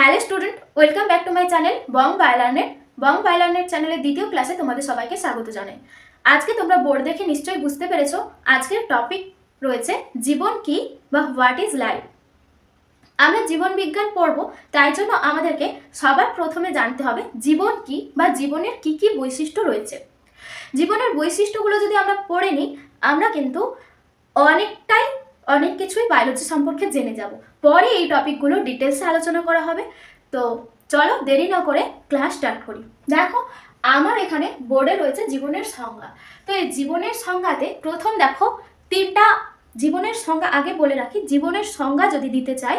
Hello student, welcome back to my channel Bong Biolearnet. Bong Biolearnet চ্যানেলের দ্বিতীয় ক্লাসে তোমাদের সবাইকে স্বাগত জানাই। আজকে তোমরা বোর্ড দেখে নিশ্চয়ই বুঝতে পেরেছো আজকের টপিক রয়েছে জীবন কি বা হোয়াট ইজ লাইফ। আমরা জীবন বিজ্ঞান পড়ব, তাই জন্য আমাদেরকে সবার প্রথমে জানতে হবে জীবন কি বা জীবনের কি কি বৈশিষ্ট্য রয়েছে। জীবনের বৈশিষ্ট্যগুলো যদি আমরা পড়ে নিই, আমরা কিন্তু অনেক কিছুই বায়োলজি সম্পর্কে জেনে যাব। পরে এই টপিকগুলো ডিটেলসে আলোচনা করা হবে। তো চলো দেরি না করে ক্লাস স্টার্ট করি। দেখো, আমার এখানে বোর্ডে রয়েছে জীবনের সংজ্ঞা। তো এই জীবনের সংজ্ঞাতে প্রথম দেখো তিনটা জীবনের সংজ্ঞা আগে বলে রাখি। জীবনের সংজ্ঞা যদি দিতে চাই,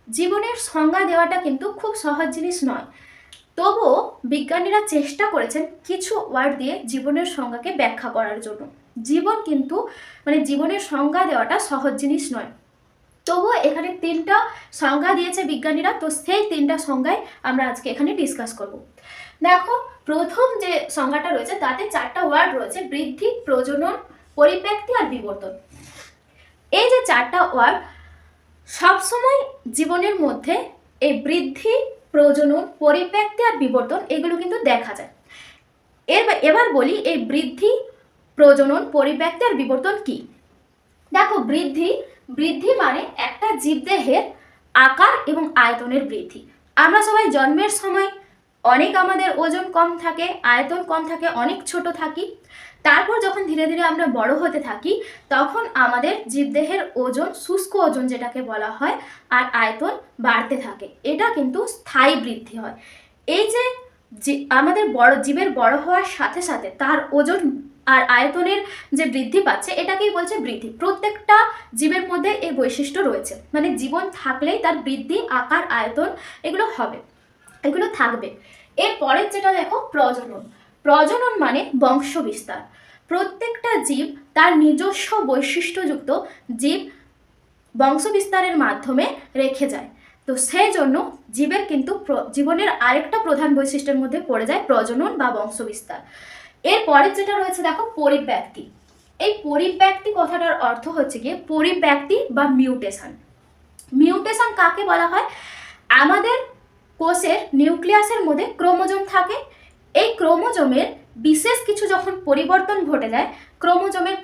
জীবনের সংজ্ঞা দেওয়াটা কিন্তু খুব সহজ জিনিস নয়। তবুও বিজ্ঞানীরা চেষ্টা করেছেন কিছু ওয়ার্ড দিয়ে জীবনের সংজ্ঞাকে ব্যাখ্যা করার জন্য। জীবন কিন্তু জীবনের সংজ্ঞা দেওয়াটা সহজ জিনিস নয়। তবুও এখানে তিনটা সংজ্ঞা দিয়েছে বিজ্ঞানীরা, তো সেই তিনটা সংজ্ঞায় আমরা আজকে এখানে ডিসকাস করব। দেখো, প্রথম যে সংজ্ঞাটা রয়েছে তাতে চারটা ওয়ার্ড রয়েছে: বৃদ্ধি, প্রজনন, পরিব্যক্তি আর বিবর্তন। এই যে চারটা ওয়ার্ড, সবসময় জীবনের মধ্যে এই বৃদ্ধি, প্রজনন, পরিব্যক্তি আর বিবর্তন এগুলো কিন্তু দেখা যায়। এবার বলি এই বৃদ্ধি, প্রজনন, পরিব্যক্তি আর বিবর্তন কি। দেখো, বৃদ্ধি মানে একটা জীবদেহের আকার এবং আয়তনের বৃদ্ধি। আমরা সবাই জন্মের সময় আমাদের ওজন কম থাকে, আয়তন কম থাকে, অনেক ছোট থাকি। তারপর যখন ধীরে ধীরে আমরা বড় হতে থাকি, তখন আমাদের জীবদেহের ওজন, শুষ্ক ওজন যেটাকে বলা হয়, আর আয়তন বাড়তে থাকে। এটা কিন্তু স্থায়ী বৃদ্ধি হয়। এই যে আমাদের জীবের বড় হওয়ার সাথে সাথে তার ওজন আর আয়তনের যে বৃদ্ধি পাচ্ছে, এটাকেই বলছে বৃদ্ধি। প্রত্যেকটা জীবের মধ্যে এই বৈশিষ্ট্য রয়েছে, জীবন থাকলেই তার বৃদ্ধি, আকার, আয়তন এগুলো থাকবে। এরপরের যেটা দেখো, প্রজনন মানে বংশ বিস্তার। প্রত্যেকটা জীব তার নিজস্ব বৈশিষ্ট্যযুক্ত জীব বংশ বিস্তারের মাধ্যমে রেখে যায়। তো সেই জন্য জীবনের আরেকটা প্রধান বৈশিষ্ট্যের মধ্যে পড়ে যায় প্রজনন বা বংশ বিস্তার। এরপরের যেটা রয়েছে দেখো, পরিব্যক্তি। এই পরিব্যক্তি কথাটার অর্থ হচ্ছে গিয়ে পরিব্যক্তি বা মিউটেশন। মিউটেশন কাকে বলা হয়? আমাদের কোষের নিউক্লিয়াসের মধ্যে ক্রোমোজোম থাকে। এই ক্রোমোজোমের বিশেষ কিছু যখন পরিবর্তন ঘটে যায়, ক্রোমোজোমের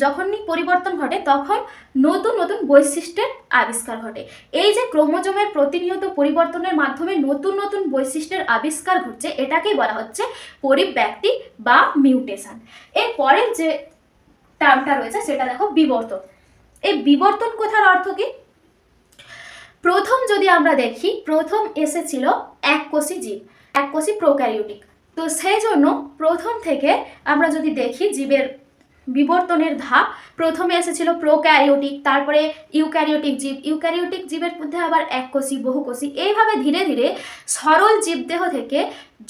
যখনই পরিবর্তন ঘটে তখন নতুন নতুন বৈশিষ্ট্যের আবিষ্কার ঘটে। এই যে ক্রোমোজোমের প্রতিনিয়ত পরিবর্তনের মাধ্যমে নতুন নতুন বৈশিষ্ট্যের আবিষ্কার ঘটছে, এটাকেই বলা হচ্ছে পরিব্যক্তি বা মিউটেশন। এর পরের যে টার্মটা রয়েছে সেটা দেখো, বিবর্তন। এই বিবর্তন কথার অর্থ কি? প্রথম যদি আমরা দেখি, প্রথম এসেছিল এককোষী জীব, এককোষী প্রোক্যারিওটিক। তো সেই জন্য প্রথম থেকে আমরা যদি দেখি জীবের বিবর্তনের ধাপ, প্রথমে এসেছিল প্রোক্যারিওটিক, তারপরে ইউক্যারিওটিক জীবের মধ্যে আবার এককোষী, বহুকোষী, এইভাবে ধীরে ধীরে সরল জীবদেহ থেকে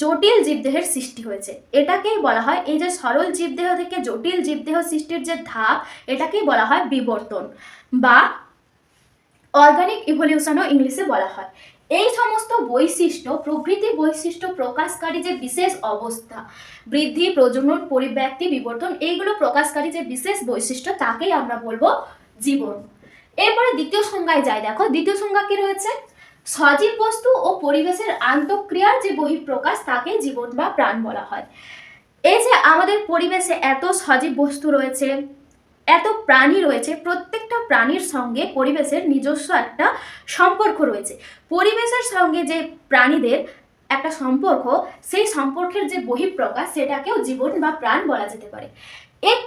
জটিল জীবদেহের সৃষ্টি হয়েছে। এটাকেই বলা হয়, এই যে সরল জীবদেহ থেকে জটিল জীবদেহ সৃষ্টির যে ধাপ, এটাকেই বলা হয় বিবর্তন বা অর্গানিক ইভলিউশনও ইংলিশে বলা হয়। এই সমস্ত বৈশিষ্ট্য, প্রকৃতি বৈশিষ্ট্য প্রকাশকারী যে বিশেষ অবস্থা, বৃদ্ধি, প্রজনন, পরিব্যক্তি, বিবর্তন, এইগুলো প্রকাশকারী যে বিশেষ বৈশিষ্ট্য, তাকেই আমরা বলবো জীবন। এরপরে দ্বিতীয় সংজ্ঞায় যাই। দেখো, দ্বিতীয় সংজ্ঞা কি রয়েছে? সজীব বস্তু ও পরিবেশের আন্তঃক্রিয়ার যে বহিঃপ্রকাশ, তাকে জীবন বা প্রাণ বলা হয়। এই যে আমাদের পরিবেশে এত সজীব বস্তু রয়েছে, এত প্রাণী রয়েছে, প্রত্যেকটা প্রাণীর সঙ্গে পরিবেশের নিজস্ব একটা সম্পর্ক রয়েছে। পরিবেশের সঙ্গে যে প্রাণীদের একটা সম্পর্ক, সেই সম্পর্কের যে বহিঃপ্রকাশ, সেটাকেও জীবন বা প্রাণ বলা যেতে পারে। এর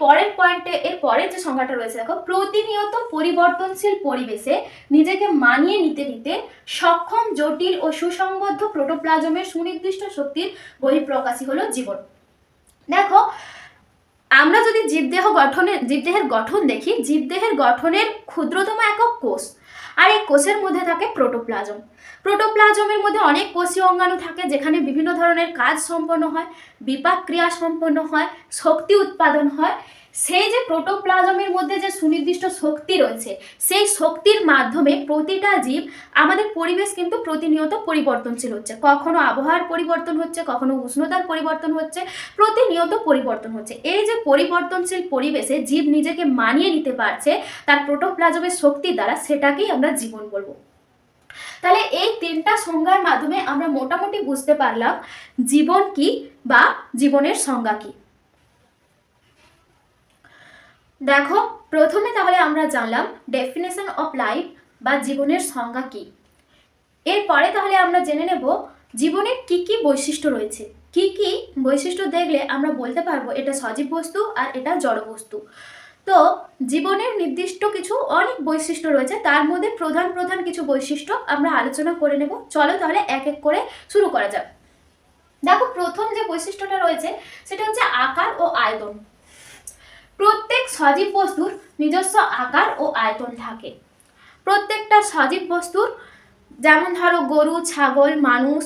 পরের যে সংজ্ঞাটা রয়েছে দেখো, প্রতিনিয়ত পরিবর্তনশীল পরিবেশে নিজেকে মানিয়ে নিতে সক্ষম জটিল ও সুসংবদ্ধ প্রোটোপ্লাজমের সুনির্দিষ্ট শক্তির বহিঃপ্রকাশই হলো জীবন। দেখো, আমরা যদি জীবদেহের গঠন দেখি, জীবদেহের গঠনের ক্ষুদ্রতম একক কোষ, আর এই কোষের মধ্যে থাকে প্রোটোপ্লাজম। প্রোটোপ্লাজমের মধ্যে অনেক কোষীয় অঙ্গাণু থাকে, যেখানে বিভিন্ন ধরনের কাজ সম্পন্ন হয়, বিপাক ক্রিয়া সম্পন্ন হয়, শক্তি উৎপাদন হয়। সেই যে প্রোটোপ্লাজমের মধ্যে যে সুনির্দিষ্ট শক্তি রয়েছে, সেই শক্তির মাধ্যমে প্রতিটা জীব, আমাদের পরিবেশ কিন্তু প্রতিনিয়ত পরিবর্তনশীল হচ্ছে। কখনো আবহাওয়ার পরিবর্তন হচ্ছে, কখনো উষ্ণতার পরিবর্তন হচ্ছে, প্রতিনিয়ত পরিবর্তন হচ্ছে। এই যে পরিবর্তনশীল পরিবেশে জীব নিজেকে মানিয়ে নিতে পারছে তার প্রোটোপ্লাজমের শক্তির দ্বারা, সেটাকেই আমরা জীবন বলবো। তাহলে এই তিনটা সংজ্ঞার মাধ্যমে আমরা মোটামুটি বুঝতে পারলাম জীবন কি বা জীবনের সংজ্ঞা কি। দেখো, প্রথমে তাহলে আমরা জানলাম ডেফিনেশন অফ লাইফ বা জীবনের সংজ্ঞা কি। এরপরে তাহলে আমরা জেনে নেব জীবনের কি কি বৈশিষ্ট্য রয়েছে, কি কি বৈশিষ্ট্য দেখলে আমরা বলতে পারবো এটা সজীব বস্তু আর এটা জড় বস্তু। তো জীবনের নির্দিষ্ট কিছু অনেক বৈশিষ্ট্য রয়েছে, তার মধ্যে প্রধান প্রধান কিছু বৈশিষ্ট্য আমরা আলোচনা করে নেব। চলো তাহলে এক এক করে শুরু করা যাক। দেখো, প্রথম যে বৈশিষ্ট্যটা রয়েছে সেটা হচ্ছে আকার ও আয়তন। প্রত্যেক সজীব বস্তুর নিজস্ব আকার ও আয়তন থাকে। প্রত্যেকটা সজীব বস্তুর, যেমন ধরো গরু, ছাগল, মানুষ,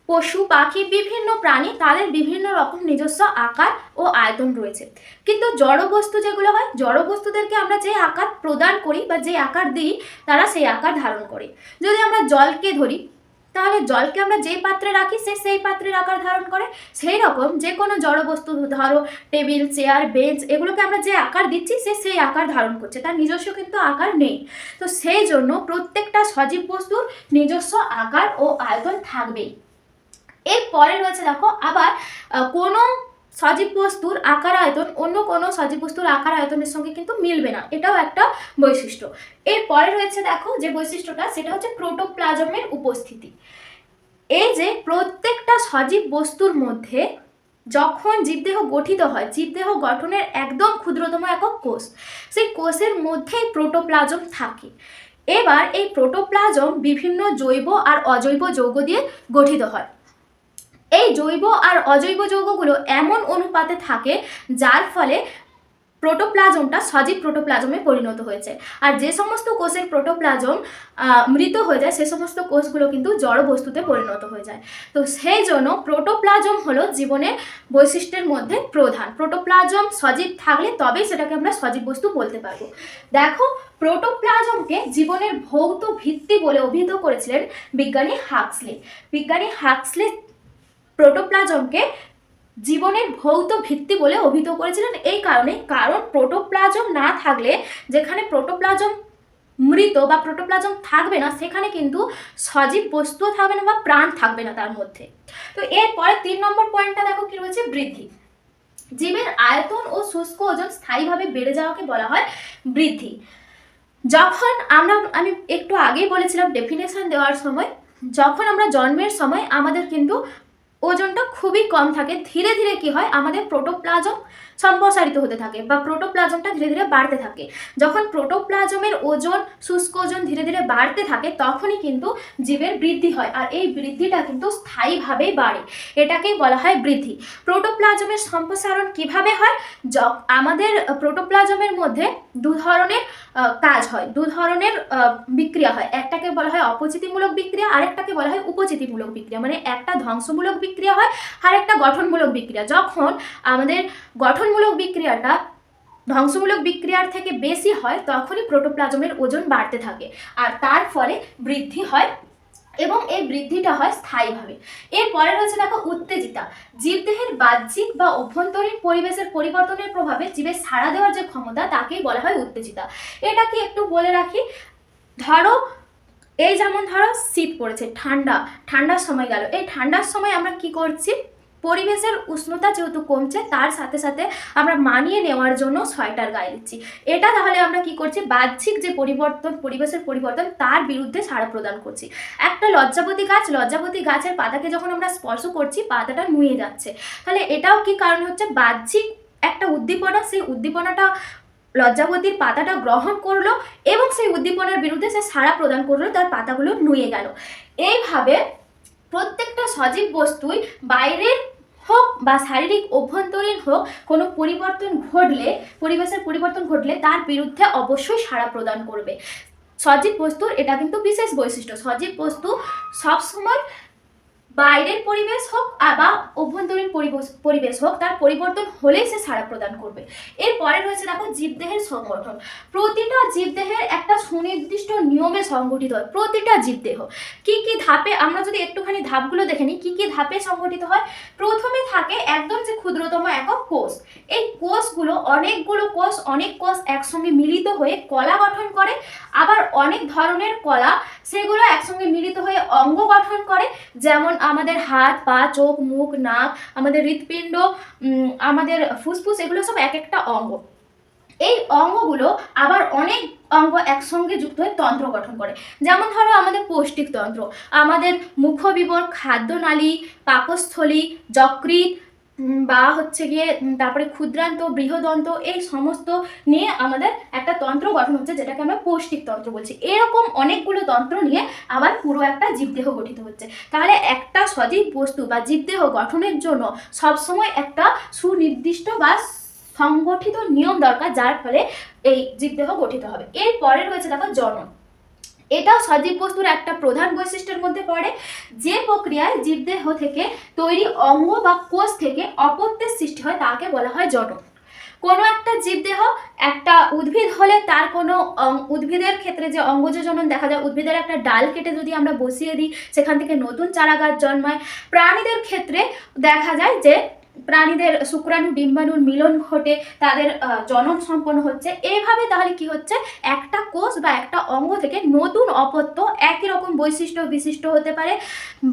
পশু, পাখি, বিভিন্ন প্রাণী, তাদের বিভিন্ন রকম নিজস্ব আকার ও আয়তন রয়েছে। কিন্তু জড় বস্তু যেগুলো হয়, জড় বস্তুদেরকে আমরা যে আকার প্রদান করি বা যে আকার দিই তারা সেই আকার ধারণ করে। যদি আমরা জলকে ধরি, তাহলে জলকে আমরা যেই পাত্রে রাখি সে সেই পাত্রের আকার ধারণ করে। সেই রকম যে কোনো জড় বস্তু, ধরো টেবিল, চেয়ার, বেঞ্চ, এগুলোকে আমরা যে আকার দিচ্ছি সে সেই আকার ধারণ করছে, তার নিজস্ব কিন্তু আকার নেই। তো সেই জন্য প্রত্যেকটা সজীব বস্তুর নিজস্ব আকার ও আয়তন থাকবেই। এরপরে রয়েছে দেখো, আবার কোনো সজীব বস্তুর আকার আয়তন অন্য কোনো সজীব বস্তুর আকার আয়তনের সঙ্গে কিন্তু মিলবে না, এটাও একটা বৈশিষ্ট্য। এরপরে রয়েছে দেখো যে বৈশিষ্ট্যটা, সেটা হচ্ছে প্রোটোপ্লাজমের উপস্থিতি। এই যে প্রত্যেকটা সজীব বস্তুর মধ্যে যখন জীবদেহ গঠিত হয়, জীবদেহ গঠনের একদম ক্ষুদ্রতম একক কোষ, সেই কোষের মধ্যেই প্রোটোপ্লাজম থাকে। এবার এই প্রোটোপ্লাজম বিভিন্ন জৈব আর অজৈব যৌগ দিয়ে গঠিত হয়। এই জৈব আর অজৈব যৌগগুলো এমন অনুপাতে থাকে যার ফলে প্রোটোপ্লাজমটা সজীব প্রোটোপ্লাজমে পরিণত হয়েছে। আর যে সমস্ত কোষের প্রোটোপ্লাজম মৃত হয়ে যায় সে সমস্ত কোষগুলো কিন্তু জড় বস্তুতে পরিণত হয়ে যায়। তো সেই জন্য প্রোটোপ্লাজম হলো জীবনের বৈশিষ্ট্যের মধ্যে প্রধান। প্রোটোপ্লাজম সজীব থাকলে তবেই সেটাকে আমরা সজীব বস্তু বলতে পারবো। দেখো, প্রোটোপ্লাজমকে জীবনের ভৌত ভিত্তি বলে অভিহিত করেছিলেন বিজ্ঞানী হাক্সলে। বিজ্ঞানী হাক্সলে প্রোটোপ্লাজমকে জীবনের ভৌত ভিত্তি বলে অভিহিত করেছিলেন এই কারণে, কারণ প্রোটোপ্লাজম না থাকলে, যেখানে প্রোটোপ্লাজম মৃত বা প্রোটোপ্লাজম থাকবে না, সেখানে কিন্তু সজীব বস্তুও থাকবে না বা প্রাণ থাকবে না তার মধ্যে। তো এরপরে 3 নম্বর পয়েন্টটা দেখো কি রয়েছে, বৃদ্ধি। জীবের আয়তন ও শুষ্ক ওজন স্থায়ীভাবে বেড়ে যাওয়াকে বলা হয় বৃদ্ধি। যখন আমি একটু আগেই বলেছিলাম ডেফিনেশন দেওয়ার সময়, যখন আমরা জন্মের সময় আমাদের কিন্তু ওজনটা খুবই কম থাকে, ধীরে ধীরে কি হয়, আমাদের প্রোটোপ্লাজম সম্প্রসারিত হতে থাকে বা প্রোটোপ্লাজমটা ধীরে ধীরে বাড়তে থাকে। যখন প্রোটোপ্লাজমের ওজন, শুষ্ক ওজন ধীরে ধীরে বাড়তে থাকে, তখনই কিন্তু জীবের বৃদ্ধি হয়। আর এই বৃদ্ধিটা কিন্তু স্থায়ীভাবেই বাড়ে, এটাকেই বলা হয় বৃদ্ধি। প্রোটোপ্লাজমের সম্প্রসারণ কিভাবে হয়? আমাদের প্রোটোপ্লাজমের মধ্যে দু ধরনের কাজ হয়, দু ধরনের বিক্রিয়া হয়। একটাকে বলা হয় অপচিতিমূলক বিক্রিয়া, আরেকটাকে বলা হয় উপচিতিমূলক বিক্রিয়া। মানে একটা ধ্বংসমূলক বিক্রিয়া হয় আর একটা গঠনমূলক বিক্রিয়া। যখন আমাদের গঠনমূলক বিক্রিয়াটা ধ্বংসমূলক বিক্রিয়ার থেকে বেশি হয়, তখনই প্রোটোপ্লাজমের ওজন বাড়তে থাকে আর তার ফলে বৃদ্ধি হয় এবং এই বৃদ্ধিটা হয় স্থায়ীভাবে। এরপরে রয়েছে দেখো উত্তেজিতা। জীবদেহের বাহ্যিক বা অভ্যন্তরীণ পরিবেশের পরিবর্তনের প্রভাবে জীবের সাড়া দেওয়ার যে ক্ষমতা, তাকেই বলা হয় উত্তেজিতা। এটা কি একটু বলে রাখি, ধরো এই যেমন ধরো শীত পড়েছে, ঠান্ডার সময় গেল, এই ঠান্ডার সময় আমরা কি করছি, পরিবেশের উষ্ণতা যেহেতু কমছে তার সাথে সাথে আমরা মানিয়ে নেওয়ার জন্য সোয়েটার গায়ে দিচ্ছি। এটা তাহলে আমরা কি করছি, বাহ্যিক যে পরিবর্তন, পরিবেশের পরিবর্তন, তার বিরুদ্ধে সাড়া প্রদান করছি। একটা লজ্জাবতী গাছের পাতাকে যখন আমরা স্পর্শ করছি, পাতাটা নুয়ে যাচ্ছে, তাহলে এটাও কি কারণ হচ্ছে, বাহ্যিক একটা উদ্দীপনা, সেই উদ্দীপনাটা লজ্জাবতীর পাতাটা গ্রহণ করলো এবং সেই উদ্দীপনার বিরুদ্ধে সে সাড়া প্রদান করলো, তার পাতাগুলো নুয়ে গেল। এইভাবে প্রত্যেকটা সজীব বস্তুই বাইরের হোক বা শারীরিক অভ্যন্তরীণ হোক, কোনো পরিবর্তন ঘটলে, পরিবেশের পরিবর্তন ঘটলে তার বিরুদ্ধে অবশ্যই সাড়া প্রদান করবে। সজীব বস্তুর এটা কিন্তু বিশেষ বৈশিষ্ট্য। সজীব বস্তু সবসময় বাইরের পরিবেশ হোক বা অভ্যন্তরীণ পরিবেশ হোক, তার পরিবর্তন হলেই সে সাড়া প্রদান করবে। এরপরে রয়েছে দেখো জীবদেহের সংগঠন। প্রতিটা জীবদেহের একটা সুনির্দিষ্ট নিয়মে সংগঠিত হয় প্রতিটা জীবদেহ। কি কি ধাপে, আমরা যদি একটুখানি ধাপগুলো দেখে নিই, কি কি ধাপে সংগঠিত হয়। প্রথমে থাকে একদম যে ক্ষুদ্রতম একক কোষ। এই কোষগুলো অনেক কোষ একসঙ্গে মিলিত হয়ে কলা গঠন করে। আবার অনেক ধরনের কলা সেগুলো একসঙ্গে মিলিত হয়ে অঙ্গ গঠন করে, যেমন আমাদের হাত, পা, চোখ, মুখ, নাক, আমাদের হৃৎপিণ্ড, আমাদের ফুসফুস, এগুলো সব এক একটা অঙ্গ। এই অঙ্গগুলো আবার অনেক অঙ্গ একসঙ্গে যুক্ত হয়ে তন্ত্র গঠন করে। যেমন ধরো আমাদের পৌষ্টিক তন্ত্র, আমাদের মুখবিবর, খাদ্যনালী, পাকস্থলী, যকৃৎ, বা হচ্ছে গিয়ে তারপরে ক্ষুদ্রান্ত, বৃহদন্ত, এই সমস্ত নিয়ে আমাদের একটা তন্ত্র গঠন হচ্ছে, যেটাকে আমরা পৌষ্টিক তন্ত্র বলছি। এরকম অনেকগুলো তন্ত্র নিয়ে আবার পুরো একটা জীবদেহ গঠিত হচ্ছে। তাহলে একটা সজীব বস্তু বা জীবদেহ গঠনের জন্য সবসময় একটা সুনির্দিষ্ট বা সংগঠিত নিয়ম দরকার, যার ফলে এই জীবদেহ গঠিত হবে। এরপরে রয়েছে দেখো জনন। এটাও সজীব বস্তুর একটা প্রধান বৈশিষ্ট্যের মধ্যে পড়ে। যে প্রক্রিয়ায় জীবদেহ থেকে তৈরি অঙ্গ বা কোষ থেকে অপত্যের সৃষ্টি হয় তাকে বলা হয় জনন। কোনো একটা জীবদেহ, একটা উদ্ভিদ হলে তার কোনো উদ্ভিদের ক্ষেত্রে যে অঙ্গজ জনন দেখা যায়, উদ্ভিদের একটা ডাল কেটে যদি আমরা বসিয়ে দিই সেখান থেকে নতুন চারাগাছ জন্মায়। প্রাণীদের ক্ষেত্রে দেখা যায় যে প্রাণীদের শুক্রাণু ডিম্বাণুর মিলন ঘটে, তাদের জনন সম্পন্ন হচ্ছে। এইভাবে তাহলে কি হচ্ছে, একটা কোষ বা একটা অঙ্গ থেকে নতুন অপত্য একই রকম বৈশিষ্ট্য বিশিষ্ট হতে পারে,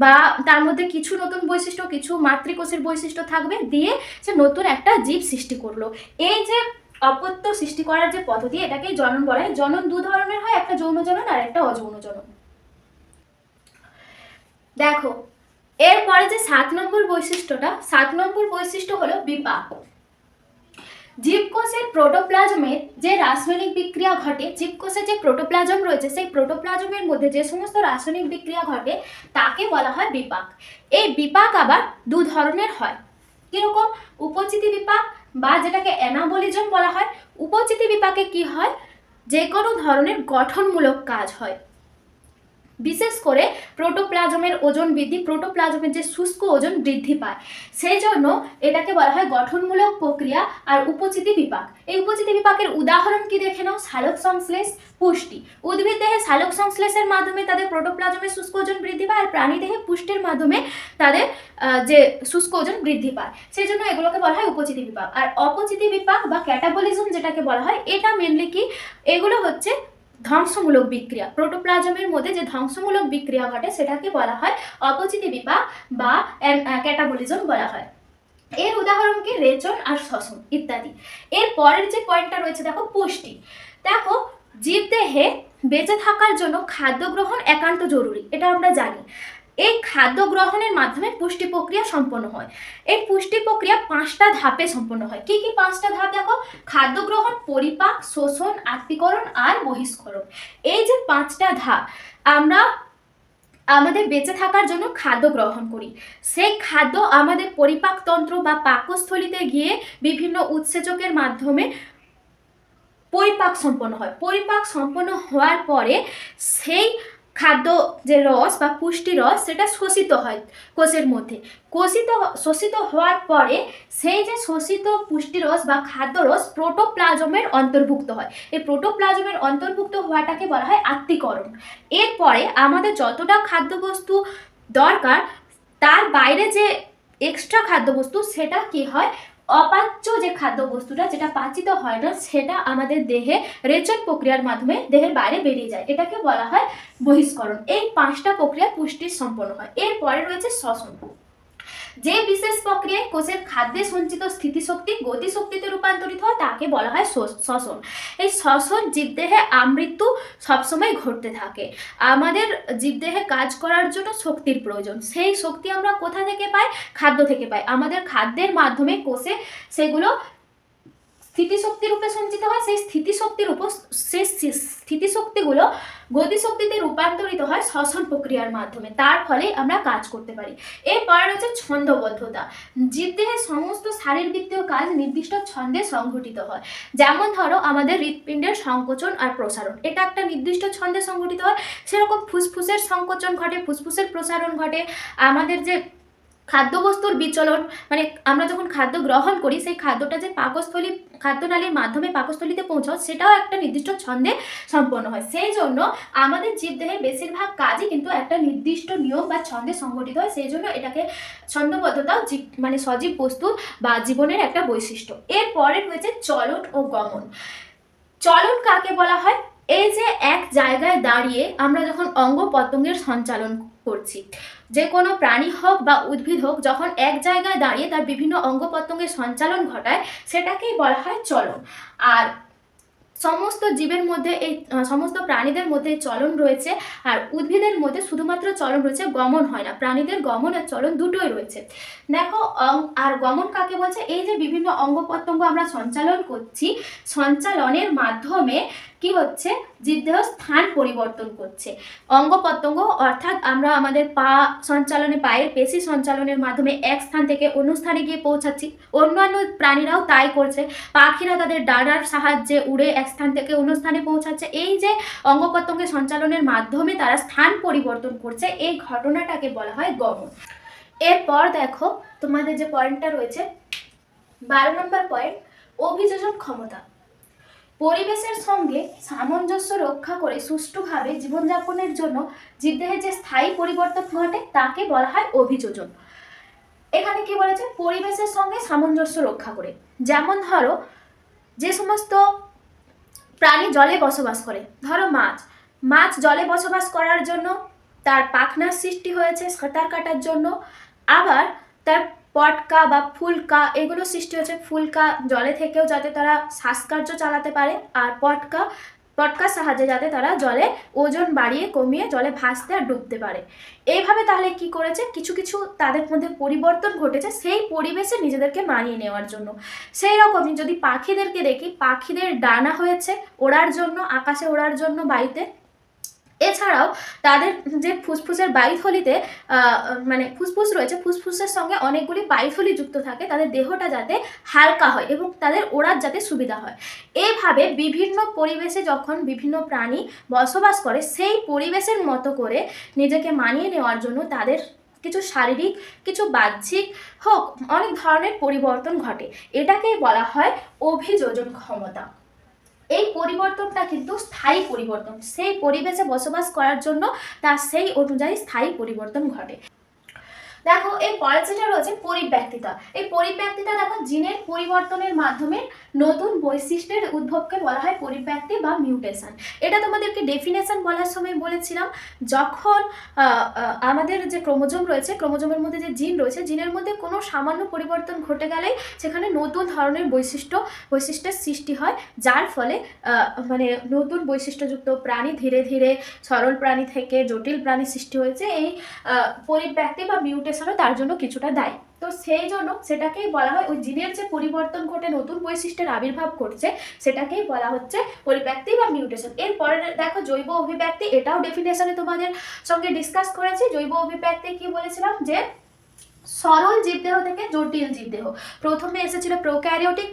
বা তার মধ্যে কিছু নতুন বৈশিষ্ট্য, কিছু মাতৃকোষের বৈশিষ্ট্য থাকবে, দিয়ে সে নতুন একটা জীব সৃষ্টি করলো। এই যে অপত্য সৃষ্টি করার যে পদ্ধতি, এটাকেই জনন বলা হয়। জনন দু ধরনের হয়, একটা যৌন জনন আর একটা অযৌন জনন। দেখো এরপরে যে 7 নম্বর বৈশিষ্ট্য হলো বিপাক। জীবকোষের প্রোটোপ্লাজমের যে রাসায়নিক বিক্রিয়া ঘটে, জীবকোষে যে প্রোটোপ্লাজম রয়েছে সেই প্রোটোপ্লাজমের মধ্যে যে সমস্ত রাসায়নিক বিক্রিয়া ঘটে তাকে বলা হয় বিপাক। এই বিপাক আবার দু ধরনের হয়। কিরকম? উপচিতি বিপাক, বা যেটাকে অ্যানাবলিজম বলা হয়। উপচিতি বিপাকে কি হয়, যে কোনো ধরনের গঠনমূলক কাজ হয়, বিশেষ করে প্রোটোপ্লাজমের ওজন বৃদ্ধি, প্রোটোপ্লাজমের যে শুষ্ক ওজন বৃদ্ধি পায়, সেই জন্য এটাকে বলা হয় গঠনমূলক প্রক্রিয়া আর উপচিতি বিপাক। এই উপচিতি বিপাকের উদাহরণ কি দেখে নাও, সালোক সংশ্লেষ, পুষ্টি। উদ্ভিদ দেহে সালোক সংশ্লেষের মাধ্যমে তাদের প্রোটোপ্লাজমের শুষ্ক ওজন বৃদ্ধি পায়, আর প্রাণী দেহে পুষ্টির মাধ্যমে তাদের যে শুষ্ক ওজন বৃদ্ধি পায়, সেই জন্য এগুলোকে বলা হয় উপচিতি বিপাক। আর অপচিতি বিপাক বা ক্যাটাবলিজম যেটাকে বলা হয়, এটা মেনলি কি, এগুলো হচ্ছে ধ্বংসমূলক বিক্রিয়া। প্রোটোপ্লাজমের মধ্যে যে ধ্বংসমূলক বিক্রিয়া ঘটে সেটাকে বলা হয় অপচিতি বিপাক বা ক্যাটাবলিজম বলা হয়। এর উদাহরণ কি, রেচন আর শ্বসন ইত্যাদি। এর পরের যে পয়েন্টটা রয়েছে দেখো, পুষ্টি। দেখো জীবদেহে বেঁচে থাকার জন্য খাদ্য গ্রহণ একান্ত জরুরি, এটা আমরা জানি। এই খাদ্য গ্রহণের মাধ্যমে পুষ্টি প্রক্রিয়া সম্পন্ন হয়। এই পুষ্টি প্রক্রিয়া 5টা ধাপে সম্পন্ন হয়। কি কি 5টা ধাপ দেখো, খাদ্য গ্রহণ, পরিপাক, শোষণ, আত্তীকরণ আর বহিষ্করণ। এই যে 5টা ধাপ, আমরা আমাদের বেঁচে থাকার জন্য খাদ্য গ্রহণ করি। সেই খাদ্য আমাদের পরিপাকতন্ত্র বা পাকস্থলীতে গিয়ে বিভিন্ন উৎসেচকের মাধ্যমে পরিপাক সম্পন্ন হয়। পরিপাক সম্পন্ন হওয়ার পরে সেই খাদ্য যে রস বা পুষ্টি রস সেটা শোষিত হয় কোষের মধ্যে। শোষিত হওয়ার পরে সেই যে শোষিত পুষ্টি রস বা খাদ্য রস প্রোটোপ্লাজমের অন্তর্ভুক্ত হয়। এই প্রোটোপ্লাজমের অন্তর্ভুক্ত হওয়াটাকে বলা হয় আত্তীকরণ। এরপরে আমাদের যতটা খাদ্যবস্তু দরকার তার বাইরে যে এক্সট্রা খাদ্যবস্তু, সেটা কি হয়, অপাচ্য যে খাদ্যবস্তুটা, যেটা পাচিত হয় না, সেটা আমাদের দেহে রেচন প্রক্রিয়ার মাধ্যমে দেহের বাইরে বেরিয়ে যায়, এটাকে বলা হয় বহিষ্করণ। এই 5টা প্রক্রিয়া পুষ্টির সম্পন্ন হয়। এরপরে রয়েছে শ্বসন। যে বিশেষ প্রক্রিয়ায় কোষের খাদ্যে সঞ্চিত স্থিতিশক্তি গতিশক্তিতে রূপান্তরিত হয় তাকে বলা হয় শ্বসন। এই শ্বসন জীবদেহে আমৃত্যু সবসময় ঘটতে থাকে। আমাদের জীবদেহে কাজ করার জন্য শক্তির প্রয়োজন। সেই শক্তি আমরা কোথা থেকে পাই? খাদ্য থেকে পাই। আমাদের খাদ্যের মাধ্যমে কোষে সেগুলো স্থিতিশক্তি রূপে সঞ্চিত হয়, সেই স্থিতিশক্তিগুলো গতিশক্তিতে রূপান্তরিত হয় শ্বসন প্রক্রিয়ার মাধ্যমে, তার ফলে আমরা কাজ করতে পারি। এরপর রয়েছে ছন্দবদ্ধতা। জীবদেহের সমস্ত শারীরবৃত্তীয় কাজ নির্দিষ্ট ছন্দে সংঘটিত হয়। যেমন ধরো আমাদের হৃৎপিণ্ডের সংকোচন আর প্রসারণ, এটা একটা নির্দিষ্ট ছন্দে সংঘটিত হয়। সেরকম ফুসফুসের সংকোচন ঘটে, ফুসফুসের প্রসারণ ঘটে। আমাদের যে খাদ্যবস্তুর বিচলন, মানে আমরা যখন খাদ্য গ্রহণ করি সেই খাদ্যটা যে খাদ্যনালীর মাধ্যমে পাকস্থলীতে পৌঁছায়, সেটাও একটা নির্দিষ্ট ছন্দে সম্পন্ন হয়। সেই জন্য আমাদের জীবদেহের বেশিরভাগ কাজই কিন্তু একটা নির্দিষ্ট নিয়ম বা ছন্দে সংগঠিত হয়। সেই জন্য এটাকে ছন্দবদ্ধতাও মানে সজীব বস্তুর বা জীবনের একটা বৈশিষ্ট্য। এরপরে রয়েছে চলন ও গমন। চলন কাকে বলা হয়? এই যে এক জায়গায় দাঁড়িয়ে আমরা যখন অঙ্গ প্রত্যঙ্গের সঞ্চালন করছি, যে কোনো প্রাণী হোক বা উদ্ভিদ হোক, যখন এক জায়গায় দাঁড়িয়ে তার বিভিন্ন অঙ্গ প্রত্যঙ্গের সঞ্চালন ঘটায়, সেটাকেই বলা হয় চলন। আর সমস্ত জীবের মধ্যে সমস্ত প্রাণীদের মধ্যে চলন রয়েছে, আর উদ্ভিদের মধ্যে শুধুমাত্র চলন রয়েছে, গমন হয় না। প্রাণীদের গমন আর চলন দুটোই রয়েছে। দেখো, আর গমন কাকে বলছে? এই যে বিভিন্ন অঙ্গ প্রত্যঙ্গ আমরা সঞ্চালন করছি, সঞ্চালনের মাধ্যমে কি হচ্ছে? জীবদেহ স্থান পরিবর্তন করছে। অঙ্গ প্রত্যঙ্গ অর্থাৎ আমরা আমাদের পায়ের পেশি সঞ্চালনের মাধ্যমে এক স্থান থেকে অন্য স্থানে গিয়ে পৌঁছাচ্ছি। অন্যান্য প্রাণীরাও তাই করছে। পাখিরা তাদের ডানার সাহায্যে উড়ে এক স্থান থেকে অন্য স্থানে পৌঁছাচ্ছে। এই যে অঙ্গ প্রত্যঙ্গের সঞ্চালনের মাধ্যমে তারা স্থান পরিবর্তন করছে, এই ঘটনাটাকে বলা হয় গমন। এরপর দেখো তোমাদের যে পয়েন্টটা রয়েছে 12 নম্বর পয়েন্ট, অভিযোজন ক্ষমতা। পরিবেশের সঙ্গে সামঞ্জস্য রক্ষা করে সুষ্ঠুভাবে জীবনযাপনের জন্য জীবদেহের যে স্থায়ী পরিবর্তন ঘটে তাকে বলা হয় অভিযোজন। এখানে কি বলেছে? পরিবেশের সঙ্গে সামঞ্জস্য রক্ষা করে। যেমন ধরো, যে সমস্ত প্রাণী জলে বসবাস করে, ধরো মাছ জলে বসবাস করার জন্য তার পাখনার সৃষ্টি হয়েছে সাঁতার কাটার জন্য। আবার তার পটকা বা ফুলকা এগুলো সৃষ্টি হয়েছে ফুলকা জলে থেকেও যাতে তারা শ্বাসকার্য চালাতে পারে, আর পটকার সাহায্যে যাতে তারা জলে ওজন বাড়িয়ে কমিয়ে জলে ভাসতে আর ডুবতে পারে। এইভাবে তাহলে কি করেছে? কিছু কিছু তাদের মধ্যে পরিবর্তন ঘটেছে সেই পরিবেশে নিজেদেরকে মানিয়ে নেওয়ার জন্য। সেই রকমই যদি পাখিদেরকে দেখি, পাখিদের ডানা হয়েছে ওড়ার জন্য, আকাশে ওড়ার জন্য বাড়িতে। এছাড়াও তাদের যে ফুসফুসের বায়ুথলিতে মানে ফুসফুস রয়েছে, ফুসফুসের সঙ্গে অনেকগুলি বায়ুথলি যুক্ত থাকে, তাদের দেহটা যাতে হালকা হয় এবং তাদের ওড়ার যাতে সুবিধা হয়। এইভাবে বিভিন্ন পরিবেশে যখন বিভিন্ন প্রাণী বসবাস করে, সেই পরিবেশের মতো করে নিজেকে মানিয়ে নেওয়ার জন্য তাদের কিছু শারীরিক, কিছু বাহ্যিক হোক, অনেক ধরনের পরিবর্তন ঘটে। এটাকেই বলা হয় অভিযোজন ক্ষমতা। এই পরিবর্তনটা কিন্তু স্থায়ী পরিবর্তন, সেই পরিবেশে বসবাস করার জন্য তার সেই অনুযায়ী স্থায়ী পরিবর্তন ঘটে। দেখো, এর পরে যেটা রয়েছে পরিব্যক্তিতা। এই পরিব্যক্তিতা দেখো, জিনের পরিবর্তনের মাধ্যমে নতুন বৈশিষ্ট্যের উদ্ভবকে বলা হয় পরিব্যক্তি বা মিউটেশন। এটা তোমাদেরকে ডেফিনেশন বলার সময় বলেছিলাম, যখন আমাদের যে ক্রোমোজোম রয়েছে, ক্রোমোজোমের মধ্যে যে জিন রয়েছে, জিনের মধ্যে কোনো সামান্য পরিবর্তন ঘটে গেলেই সেখানে নতুন ধরনের বৈশিষ্ট্যের সৃষ্টি হয়, যার ফলে মানে নতুন বৈশিষ্ট্যযুক্ত প্রাণী ধীরে ধীরে সরল প্রাণী থেকে জটিল প্রাণী সৃষ্টি হয়েছে। এই পরিব্যক্তি বা মিউটেশনও তার জন্য কিছুটা দায়ী। তো সেই জন্য সেটাকেই বলা হয়, ওই জিনের যে পরিবর্তন ঘটে নতুন বৈশিষ্ট্যের আবির্ভাব করছে, সেটাকেই বলা হচ্ছে পরিব্যক্তি বা মিউটেশন। এরপরে দেখো জৈব অভিব্যক্তি, এটাও ডেফিনেশনে তোমাদের সঙ্গে ডিসকাস করেছি। জৈব অভিব্যক্তি কি বলেছিলাম? যে সরল জীবদেহ থেকে জটিল জীবদেহ। প্রথমে এসেছিল প্রোক্যারিওটিক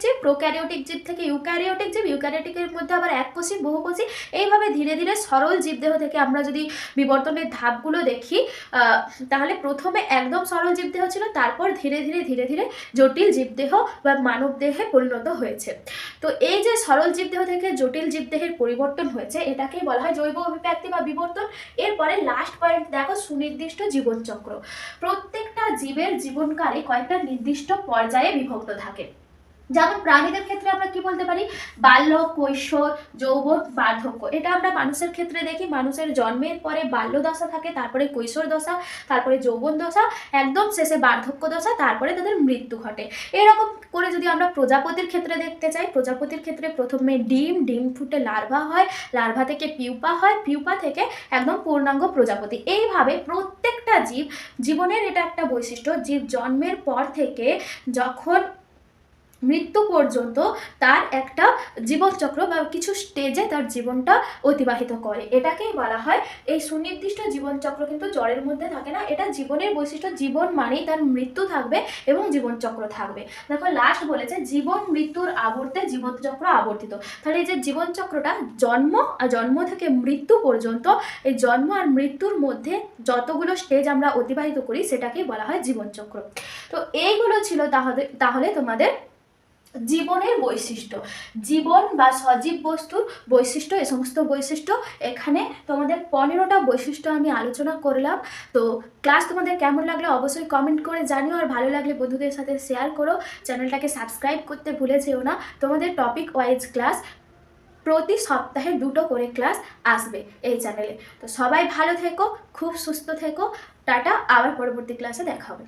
জীব থেকে ইউক্যারিওটিক জীব, ইউক্যারিওটিকের মধ্যে আবার এককোষী, বহুকোষী। এইভাবে ধীরে ধীরে সরল জীবদেহ থেকে আমরা যদি বিবর্তনের ধাপগুলো দেখি, তাহলে প্রথমে একদম সরল জীবদেহ ছিল, তারপর ধীরে ধীরে জটিল জীবদেহ বা মানব দেহে পরিণত হয়েছে। তো এই যে সরল জীবদেহ থেকে জটিল জীবদেহের পরিবর্তন হয়েছে, এটাকেই বলা হয় জৈব অভিব্যক্তি বা বিবর্তন। এরপরে লাস্ট পয়েন্ট দেখো, সুনির্দিষ্ট জীবনচক্র। প্রত্যেকটা জীবের জীবনকালে কয়েকটা নির্দিষ্ট পর্যায়ে বিভক্ত থাকে। যেমন প্রাণীদের ক্ষেত্রে আমরা কি বলতে পারি? বাল্য, কৈশোর, যৌবন, বার্ধক্য। এটা আমরা মানুষের ক্ষেত্রে দেখি, মানুষের জন্মের পরে বাল্য দশা থাকে, তারপরে কৈশোর দশা, তারপরে যৌবন দশা, একদম শেষে বার্ধক্য দশা, তারপরে তাদের মৃত্যু ঘটে। এরকম করে যদি আমরা প্রজাপতির ক্ষেত্রে দেখতে চাই, প্রজাপতির ক্ষেত্রে প্রথমে ডিম ফুটে লার্ভা হয়, লার্ভা থেকে পিউপা হয়, পিউপা থেকে একদম পূর্ণাঙ্গ প্রজাপতি। এইভাবে প্রত্যেকটা জীবনের এটা একটা বৈশিষ্ট্য, জীব জন্মের পর থেকে যখন মৃত্যু পর্যন্ত তার একটা জীবনচক্র বা কিছু স্টেজে তার জীবনটা অতিবাহিত করে। এটাকেই বলা হয়, এই সুনির্দিষ্ট জীবনচক্র কিন্তু জড়ের মধ্যে থাকে না, এটা জীবনের বৈশিষ্ট্য। জীবন মানেই তার মৃত্যু থাকবে এবং জীবনচক্র থাকবে। দেখো লাস্ট বলেছে জীবন মৃত্যুর আবর্তে জীবনচক্র আবর্তিত। তাহলে এই যে জীবনচক্রটা জন্ম থেকে মৃত্যু পর্যন্ত, এই জন্ম আর মৃত্যুর মধ্যে যতগুলো স্টেজ আমরা অতিবাহিত করি সেটাকেই বলা হয় জীবনচক্র। তো এইগুলো ছিল তাহলে তোমাদের জীবনের বৈশিষ্ট্য, জীবন বা সজীব বস্তুর বৈশিষ্ট্য। এই সমস্ত বৈশিষ্ট্য এখানে তোমাদের 15টা বৈশিষ্ট্য আমি আলোচনা করলাম। তো ক্লাস তোমাদের কেমন লাগলো অবশ্যই কমেন্ট করে জানিও, আর ভালো লাগলে বন্ধুদের সাথে শেয়ার করো। চ্যানেলটাকে সাবস্ক্রাইব করতে ভুলে যেও না। তোমাদের টপিক ওয়াইজ ক্লাস প্রতি সপ্তাহে 2টো করে ক্লাস আসবে এই চ্যানেলে। তো সবাই ভালো থেকো, খুব সুস্থ থেকো, টাটা, আবার পরবর্তী ক্লাসে দেখা হবে।